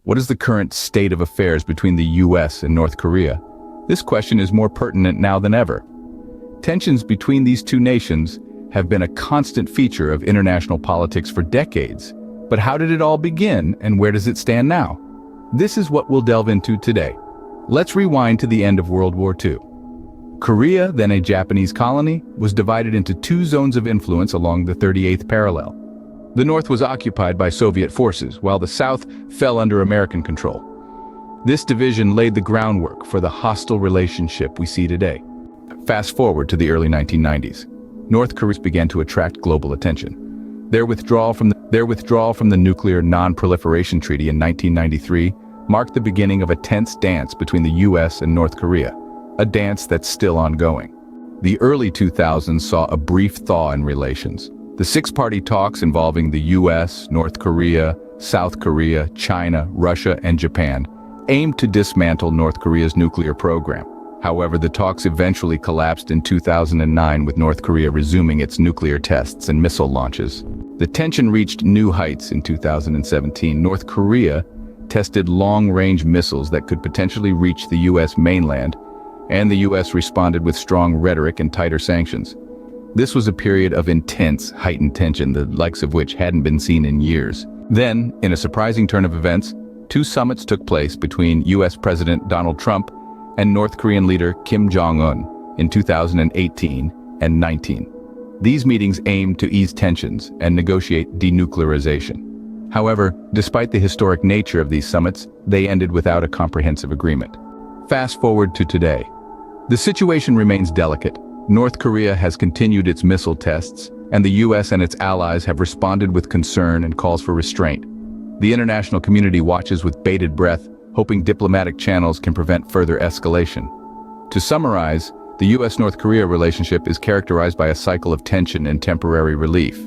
What is the current state of affairs between the US and North Korea? This question is more pertinent now than ever. Tensions between these two nations have been a constant feature of international politics for decades. But how did it all begin, and where does it stand now? This is what we'll delve into today. Let's rewind to the end of World War II. Korea, then a Japanese colony, was divided into two zones of influence along the 38th parallel. The north was occupied by Soviet forces, while the south fell under American control. This division laid the groundwork for the hostile relationship we see today. Fast forward to the early 1990s. North Korea began to attract global attention. Their withdrawal from the Nuclear Non-Proliferation Treaty in 1993 marked the beginning of a tense dance between the US and North Korea, a dance that's still ongoing. The early 2000s saw a brief thaw in relations. The six-party talks involving the US, North Korea, South Korea, China, Russia, and Japan aimed to dismantle North Korea's nuclear program. However, the talks eventually collapsed in 2009 with North Korea resuming its nuclear tests and missile launches. The tension reached new heights in 2017. North Korea tested long-range missiles that could potentially reach the US mainland, and the US responded with strong rhetoric and tighter sanctions. This was a period of intense, heightened tension, the likes of which hadn't been seen in years. Then, in a surprising turn of events, two summits took place between US President Donald Trump and North Korean leader Kim Jong-un in 2018 and 19. These meetings aimed to ease tensions and negotiate denuclearization. However, despite the historic nature of these summits, they ended without a comprehensive agreement. Fast forward to today. The situation remains delicate. North Korea has continued its missile tests, and the US and its allies have responded with concern and calls for restraint. The international community watches with bated breath, hoping diplomatic channels can prevent further escalation. To summarize, the US-North Korea relationship is characterized by a cycle of tension and temporary relief.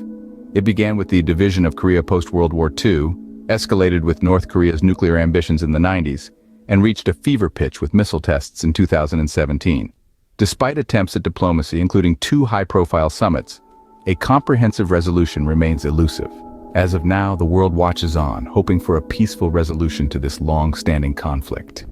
It began with the division of Korea post-World War II, escalated with North Korea's nuclear ambitions in the 90s, and reached a fever pitch with missile tests in 2017. Despite attempts at diplomacy, including two high-profile summits, a comprehensive resolution remains elusive. As of now, the world watches on, hoping for a peaceful resolution to this long-standing conflict.